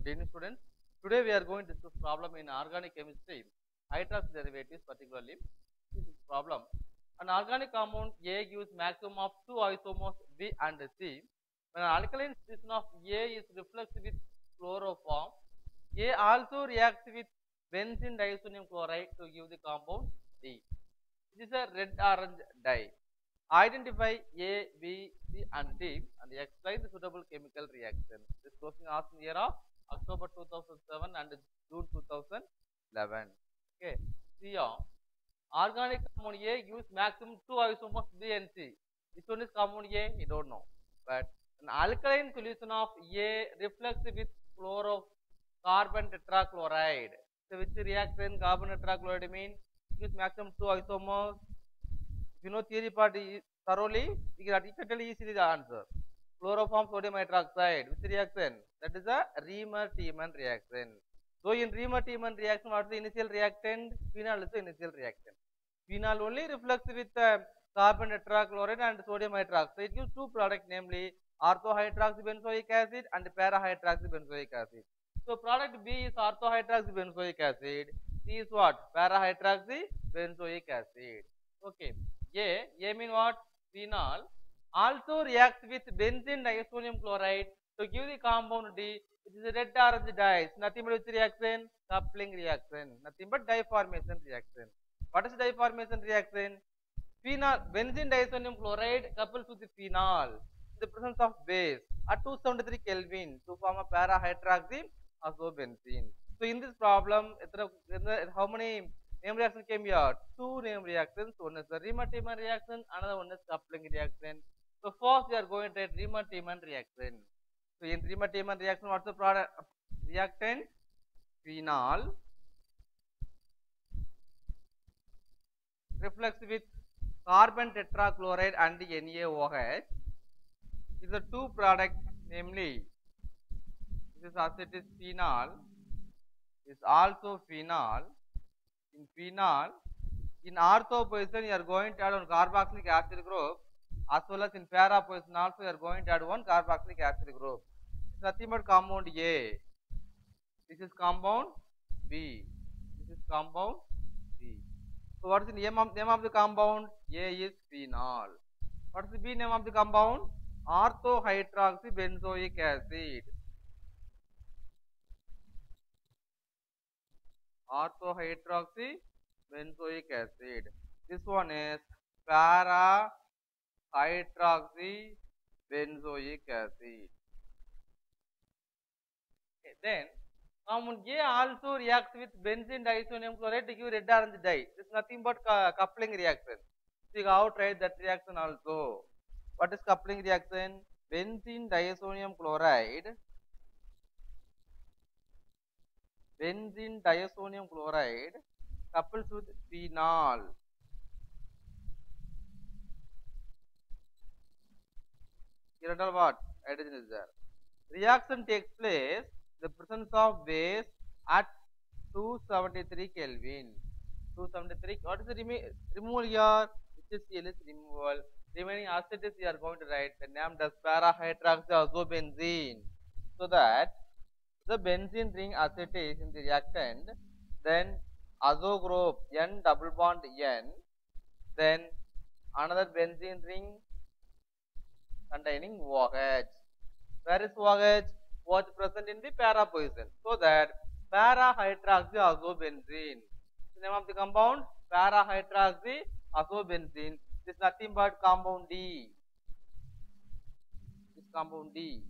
Good evening, students. Today we are going to discuss problem in organic chemistry, hydroxy derivatives particularly. This is problem. An organic compound A gives maximum of two isomers B and C. When an alkaline solution of A is refluxed with chloroform, A also reacts with benzene diazonium chloride to give the compound D. It is a red-orange dye. Identify A, B, C and D and explain the suitable chemical reaction. This question asked in the year of October 2007 and June 2011. Okay. See here. Organic compound A gives maximum two isomers B and C. Which one is compound A? You don't know. But an alkaline solution of A reflects with chlorocarbon tetrachloride. So which reaction carbon tetrachloride mean? Gives maximum two isomers. If you know theory part thoroughly, you can tell easily the answer. Chloroform sodium hydroxide, which reaction? That is a Riemann-Tiemann reaction. So in Riemann-Tiemann reaction, what is the initial reactant? Phenol is the initial reactant. Phenol only reflects with carbon tetrachloride and sodium hydroxide. It gives two products, namely orthohydroxybenzoic acid and parahydroxybenzoic acid. So product B is orthohydroxybenzoic acid. C is what? Parahydroxybenzoic acid. Okay. A mean what? Phenol also reacts with benzene diazonium chloride to give the compound D. It is a red-orange dye. Nothing but which reaction? Coupling reaction. Nothing but dye formation reaction. What is dye formation reaction? Phenol, benzene diazonium chloride couples with phenol in the presence of base at 273 Kelvin to form a parahydroxyazobenzene. So in this problem, how many name reactions came here? Two name reactions. One is the Riemann-Tiemann reaction, another one is coupling reaction. So first we are going to Riemann-Tiemann reaction. So in Riemann-Tiemann reaction, what's the product reactant? Phenol reflects with carbon tetrachloride and NaOH. Is the two products, namely this is acetic phenol, is also phenol. In phenol, in ortho position you are going to add one carboxylic acid group, as well as in para position also you are going to add one carboxylic acid group. It's nothing but compound A. This is compound B. This is compound C. So what is the name of the compound? A is phenol. What is the B name of the compound? Orthohydroxybenzoic acid. Orthohydroxybenzoic acid. This one is parahydroxybenzoic acid. Okay, then compound A also reacts with benzene diazonium chloride to give red-orange dye. This is nothing but coupling reaction. See how try that reaction also. What is coupling reaction? Benzene diazonium chloride. Benzene diazonium chloride couples with phenol. Here at all what? Hydrogen is there. Reaction takes place in the presence of base at 273 Kelvin. 273. What is the removal here? HCl is removal. Remaining acetate you are going to write the name as parahydroxyazobenzene. So that the benzene ring acetate in the reactant, then azo group N double bond N, then another benzene ring containing OH. Where is OH? OH present in the para position. So that parahydroxyazobenzene. The name of the compound parahydroxyazobenzene. This is nothing but compound D. This compound D.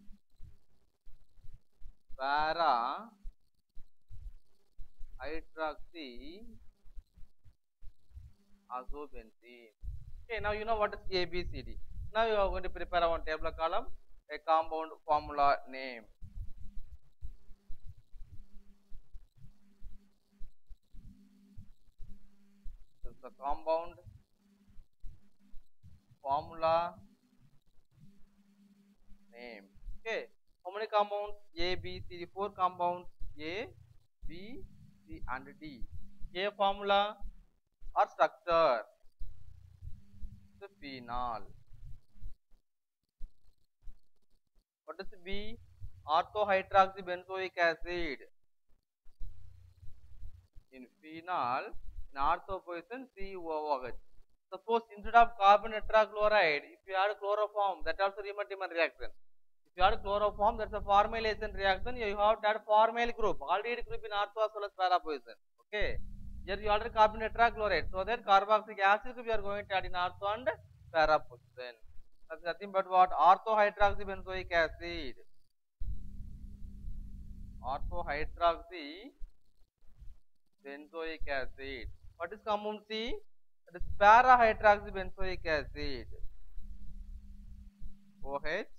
Parahydroxyazobenzene. Okay, now you know what is ABCD. Now you are going to prepare one table column, a compound formula name. This is the compound formula name. Okay, how many compounds? A, B, C, D, 4 compounds. A, B, C and D. A formula or structure? The phenol. What is B? orthohydroxybenzoic acid. In phenol, in ortho position COOH. Suppose instead of carbon tetrachloride, if you add chloroform, that also Riemann-Tiemann reaction. If you add chloroform, that's a formylation reaction. You have to add formyl group, aldehyde group in ortho as well as para position. Okay. Here you add carbon tetrachloride. So that carboxylic acid group you are going to add in ortho and para position. That's nothing but what? Orthohydroxybenzoic acid. Orthohydroxybenzoic acid. What is compound C? That is para-hydroxybenzoic acid. OH,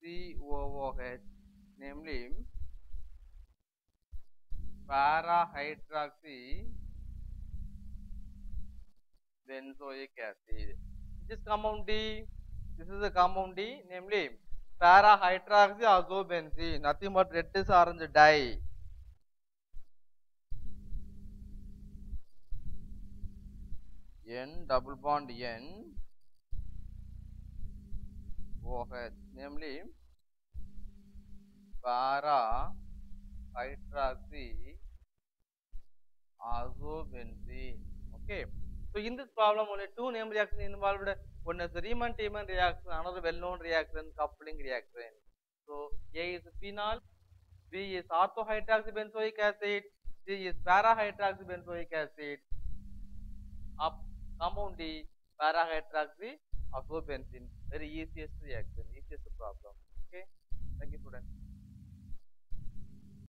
COOH, namely para-hydroxybenzoic acid. This is compound D. This is the compound D, namely para-hydroxyazobenzene. Nothing but reddish orange dye. N double bond N OH, namely para hydroxyazobenzene. Okay. So in this problem, only two name reactions involved. One is Riemann-Tiemann reaction, another well-known reaction, coupling reaction. So A is phenol, B is orthohydroxybenzoic acid, C is para-hydroxybenzoic acid. Up compound D, para-hydroxyazobenzene. Very easiest reaction, easiest problem. Okay. Thank you, students.